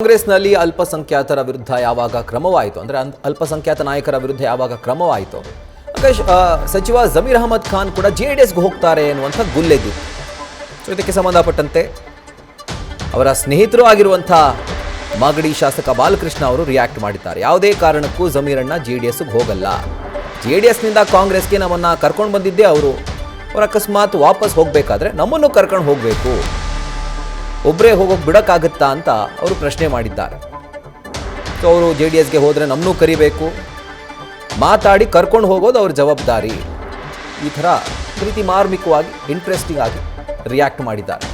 ಕಾಂಗ್ರೆಸ್ನಲ್ಲಿ ಅಲ್ಪಸಂಖ್ಯಾತರ ವಿರುದ್ಧ ಯಾವಾಗ ಕ್ರಮವಾಯಿತು ಅಂದರೆ ಅಲ್ಪಸಂಖ್ಯಾತ ನಾಯಕರ ವಿರುದ್ಧ ಯಾವಾಗ ಕ್ರಮವಾಯಿತು ಸಚಿವ ಜಮೀರ್ ಅಹಮದ್ ಖಾನ್ ಕೂಡ ಜೆಡಿಎಸ್ಗೆ ಹೋಗ್ತಾರೆ ಎನ್ನುವಂಥ ಗುಲ್ಲೆದ್ದಿತ್ತು. ಸೊ ಇದಕ್ಕೆ ಸಂಬಂಧಪಟ್ಟಂತೆ ಅವರ ಸ್ನೇಹಿತರು ಆಗಿರುವಂಥ ಮಾಗಡಿ ಶಾಸಕ ಬಾಲಕೃಷ್ಣ ಅವರು ರಿಯಾಕ್ಟ್ ಮಾಡಿದ್ದಾರೆ. ಯಾವುದೇ ಕಾರಣಕ್ಕೂ ಜಮೀರಣ್ಣ ಜೆಡಿಎಸ್ಗೆ ಹೋಗಲ್ಲ, ಜೆಡಿಎಸ್ನಿಂದ ಕಾಂಗ್ರೆಸ್ಗೆ ನಮ್ಮನ್ನು ಕರ್ಕೊಂಡು ಬಂದಿದ್ದೇ ಅವರು ಅಕಸ್ಮಾತ್ ವಾಪಸ್ ಹೋಗಬೇಕಾದ್ರೆ ನಮ್ಮನ್ನು ಕರ್ಕೊಂಡು ಹೋಗಬೇಕು, ಒಬ್ಬರೇ ಹೋಗೋಕೆ ಬಿಡೋಕ್ಕಾಗುತ್ತಾ ಅಂತ ಅವರು ಪ್ರಶ್ನೆ ಮಾಡಿದ್ದಾರೆ. ಸೊ ಅವರು ಜೆಡಿಎಸ್ಗೆ ಹೋದರೆ ನಮ್ಮನ್ನೂ ಕರಿಬೇಕು, ಮಾತಾಡಿ ಕರ್ಕೊಂಡು ಹೋಗೋದು ಅವ್ರ ಜವಾಬ್ದಾರಿ. ಈ ಥರ ಪ್ರೀತಿ ಮಾರ್ಮಿಕವಾಗಿ ಇಂಟ್ರೆಸ್ಟಿಂಗ್ ಆಗಿ ರಿಯಾಕ್ಟ್ ಮಾಡಿದ್ದಾರೆ.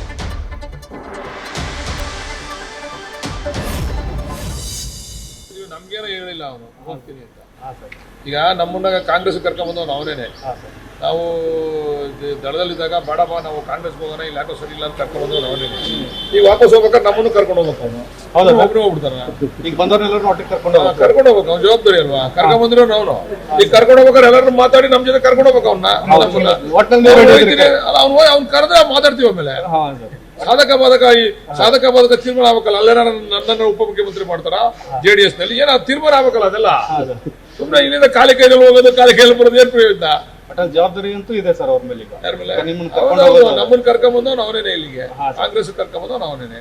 ನಮ್ಗೇನೋ ಹೇಳಿಲ್ಲ ಅವನು ಹೋಗ್ತೀನಿ ಅಂತ. ಈಗ ನಮ್ಮನ್ನ ಕಾಂಗ್ರೆಸ್ ಕರ್ಕೊಂಡ್ಬಂದವನು ಅವನೇನೆ. ನಾವು ದಳದಲ್ಲಿದ್ದಾಗ ಬೇಡಪ್ಪ ನಾವು ಕಾಂಗ್ರೆಸ್ ಹೋಗೋಣ, ಇಲ್ಲಿ ಯಾಕೋ ಸರಿ ಇಲ್ಲ ಅಂತ ಕರ್ಕೊಂಡ್ಬಂದವನು ಅವನೇನೆ. ಈಗ ವಾಪಸ್ ಹೋಗ್ಬೇಕಾದ್ರೆ ನಮ್ಮನ್ನು ಕರ್ಕೊಂಡು ಹೋಗ್ಬೇಕು ಅವನು. ಒಬ್ಬರು ಹೋಗ್ಬಿಡ್ತಾನ. ಈಗ ಬಂದವ್ರನ್ನೆಲ್ಲರೂ ಒಟ್ಟಿಗೆ ಕರ್ಕೊಂಡು ಹೋಗ್ಬೇಕು, ಅವ್ನ ಜವಾಬ್ದಾರಿ ಅಲ್ವಾ. ಕರ್ಕೊಂಡ್ ಬಂದ್ರು ಅವನು ಈಗ ಕರ್ಕೊಂಡು ಹೋಗ್ಬೇಕಾದ್ರೆ ಎಲ್ಲರೂ ಮಾತಾಡಿ ನಮ್ಮ ಜೊತೆ ಕರ್ಕೊಂಡು ಹೋಗ್ಬೇಕು ಅವನ್ನ. ಅವ್ನು ಕರೆದ್ರೆ ಮಾತಾಡ್ತೀವಿ. ಆಮೇಲೆ ಸಾಧಕ ಬಾಧಕ ತೀರ್ಮಾನ ಆಗ್ಬೇಕಲ್ಲ. ಅಲ್ಲೇನ ನನ್ನನ್ನು ಉಪಮುಖ್ಯಮಂತ್ರಿ ಮಾಡ್ತಾರ ಜೆಡಿಎಸ್ ನಲ್ಲಿ, ಏನ ತೀರ್ಮಾನ ಆಗ್ಬೇಕಲ್ಲ. ಅದೆಲ್ಲ ಸುಮ್ಮನೆ ಇಲ್ಲಿಂದ ಖಾಲಿ ಕೈಯಲ್ಲಿ ಹೋಗೋದು, ಖಾಲಿ ಕೈಯಲ್ಲಿ ಬರೋದು ಏನ್ ಪ್ರಯೋಜನ? ಜವಾಬ್ದಾರಿ ಅಂತೂ ಇದೆ ಸರ್ ಅವ್ರ ಮೇಲೆ. ನಮ್ಮನ್ನ ಕರ್ಕೊಂಡ್ಬಂದವನು ಅವನೇನೆ, ಇಲ್ಲಿಗೆ ಕಾಂಗ್ರೆಸ್ ಕರ್ಕೊಂಡ್ಬಂದವನು ಅವನೇನೆ,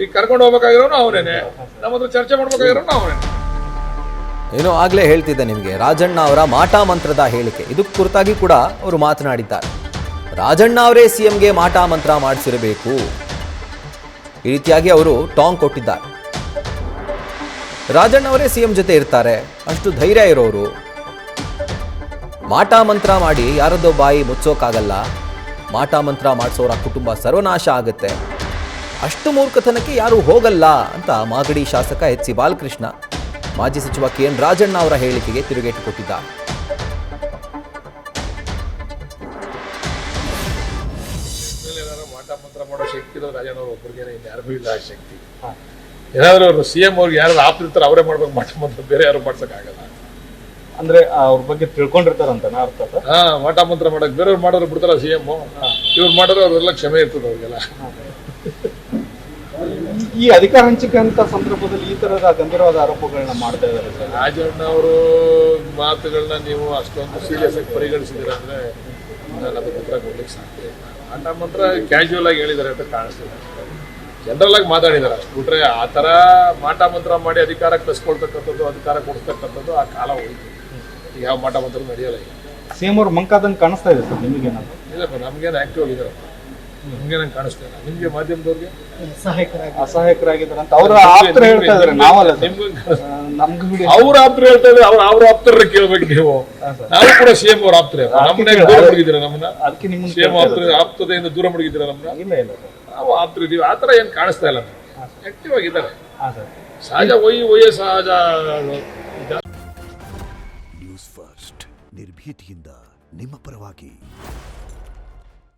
ಈಗ ಕರ್ಕೊಂಡು ಹೋಗ್ಬೇಕಾಗಿರೋನು ಅವನೇನೆ, ನಮ್ಮ ಹತ್ರ ಚರ್ಚೆ ಮಾಡ್ಬೇಕಾಗಿರೋನು ಅವನೇನೆ. ಏನೋ ಆಗ್ಲೇ ಹೇಳ್ತಿದ್ದೆ ನಿಮಗೆ, ರಾಜಣ್ಣ ಅವರ ಮಾಟ ಮಂತ್ರದ ಹೇಳಿಕೆ, ಇದಕ್ಕೆ ಕುರಿತಾಗಿ ಕೂಡ ಅವರು ಮಾತನಾಡಿದ್ದಾರೆ. ರಾಜಣ್ಣ ಅವರೇ ಸಿಎಂಗೆ ಮಾಟ ಮಂತ್ರ ಮಾಡಿಸಿರಬೇಕು, ಈ ರೀತಿಯಾಗಿ ಅವರು ಟಾಂಗ್ ಕೊಟ್ಟಿದ್ದಾರೆ. ರಾಜಣ್ಣ ಅವರೇ ಸಿಎಂ ಜೊತೆ ಇರ್ತಾರೆ, ಅಷ್ಟು ಧೈರ್ಯ ಇರೋರು ಮಾಟ ಮಂತ್ರ ಮಾಡಿ ಯಾರದ್ದೋ ಬಾಯಿ ಮುಚ್ಚೋಕ್ಕಾಗಲ್ಲ, ಮಾಟ ಮಂತ್ರ ಮಾಡಿಸೋರ ಕುಟುಂಬ ಸರ್ವನಾಶ ಆಗುತ್ತೆ, ಅಷ್ಟು ಮೂರ್ಖತನಕ್ಕೆ ಯಾರೂ ಹೋಗಲ್ಲ ಅಂತ ಮಾಗಡಿ ಶಾಸಕ ಎಚ್ ಸಿ ಬಾಲಕೃಷ್ಣ ಮಾಜಿ ಸಚಿವ KN ರಾಜಣ್ಣ ಅವರ ಹೇಳಿಕೆಗೆ ತಿರುಗೇಟು ಕೊಟ್ಟಿದ್ದಾರೆ. ಮಾಟ ಮಂತ್ರ ಮಾಡೋ ಶಕ್ತಿ ಇರೋ ರಾಜಣ್ಣ ಅವ್ರ ಒಬ್ಬರಿಗೆ, ಯಾರಿಗೂ ಇಲ್ಲ ಆ ಶಕ್ತಿ. ಏನಾದ್ರು ಅವರು ಸಿಎಂ ಅವ್ರಿಗೆ ಯಾರು ಆಪ್ತಿರ್ತಾರೆ ಅವರೇ ಮಾಡ್ಬೇಕು ಮಾಟ ಮಂತ್ರ, ಬೇರೆ ಯಾರು ಮಾಡ್ಸಕ್ಕಾಗಲ್ಲ. ಅಂದ್ರೆ ಅವ್ರ ಬಗ್ಗೆ ತಿಳ್ಕೊಂಡಿರ್ತಾರಂತ ಅರ್ಥ. ಮಾಟ ಮಂತ್ರ ಮಾಡಕ್ ಬೇರೆಯವ್ರು ಮಾಡೋರು ಬಿಡ್ತಾರ ಸಿಎಂ, ಇವ್ರು ಮಾಡೋರು ಅವ್ರೆಲ್ಲ ಕ್ಷಮೆ ಇರ್ತದೆ ಅವ್ರಿಗೆಲ್ಲ. ಈ ಅಧಿಕಾರ ಹಂಚಿಕೆ ಅಂತ ಸಂದರ್ಭದಲ್ಲಿ ಈ ತರದ ಗಂಭೀರವಾದ ಆರೋಪಗಳನ್ನ ಮಾಡ್ತಾ ಇದ್ದಾರೆ ಸರ್. ರಾಜಣ್ಣ ಅವರು ಮಾತುಗಳನ್ನ ನೀವು ಅಷ್ಟೊಂದು ಸೀರಿಯಸ್ ಆಗಿ ಪರಿಗಣಿಸಿದಿರ ಅಂದ್ರೆ ನಾನು ಅದಕ್ಕೆ ಉತ್ತರ ಕೊಡ್ಲಿಕ್ಕೆ ಸಾಧ್ಯ ಇಲ್ಲ. ಮಾಟ ಮಂತ್ರ ಕ್ಯಾಶುವಲ್ ಆಗಿ ಹೇಳಿದ್ದಾರೆ ಅಂತ ಕಾಣಿಸ್ತಿದೆ, ಜನರಲ್ ಆಗಿ ಮಾತಾಡಿದ್ದಾರೆ ಅಷ್ಟು ಬಿಟ್ರೆ ಆ ತರ ಮಾಟ ಮಂತ್ರ ಮಾಡಿ ಅಧಿಕಾರ ಕಸ್ಕೊಳ್ತಕ್ಕಂಥದ್ದು, ಅಧಿಕಾರ ಕೊಡಿಸ್ತಕ್ಕಂಥದ್ದು ಆ ಕಾಲ ಹೋಯ್ತು. ಈಗ ಯಾವ ಮಾಟ ಮಂತ್ರ ನಡೆಯಲ್ಲ. ಈಗ ಸಿಎಂ ಅವ್ರು ಮಂಕಾದಂಗೆ ಕಾಣಿಸ್ತಾ ಇದೆ ಸರ್ ನಿಮಗೇನಾದ್ರು? ಇಲ್ಲಪ್ಪ, ನಮ್ಗೇನು ಆಕ್ಟಿವ್ ಆಗಿದಾರಪ್ಪ, ನಿಮ್ಗೆ ನಂಗೆ ಕಾಣಿಸ್ತಾ ಇಲ್ಲ. ನಿಮ್ಗೆ ಮಾಧ್ಯಮದವ್ರಿಗೆ ಅಸಹಾಯಕರಾಗಿದ್ದಾರೆ ಅಂತ ಅವ್ರ ಆಪ್ತರು ಹೇಳ್ತಾ ಇದಾರೆ, ನಾವಲ್ಲ. ನಮ್ಗೆ ಅವ್ರ ಆಪ್ತರು ಹೇಳ್ತಾ ಇದ್ರೆ ಅವ್ರ ಆಪ್ತರ ಕೇಳ್ಬೇಕು ನೀವು. ನಾವು ಕೂಡ ಸಿಎಂ ಅವ್ರ ಆಪ್ತರೇ, ನಮ್ಮನ್ನ ದೂರ ಮುಡುಗಿದ್ದೀರಾ ನಮ್ಮನ್ನ? ಅದಕ್ಕೆ ನಿಮ್ಮ ಸಿಎಂ ಆಪ್ತತೆಯಿಂದ ದೂರ ಮುಡುಗಿದ್ದೀರಾ ನಮ್ಮನ್ನ? ಇಲ್ಲ ಇಲ್ಲ ನಾವು ಆಪ್ತರು ಇದೀವಿ, ಆತರ ಏನ್ ಕಾಣಿಸ್ತಾ ಇಲ್ಲ. ಆಕ್ಟಿವ್ ಆಗಿದ್ದಾರೆ, ಸಹಜ ಸಹಜ. ನ್ಯೂಸ್ ಫಸ್ಟ್ ನಿರ್ಭೀತಿಯಿಂದ ನಿಮ್ಮ ಪರವಾಗಿ.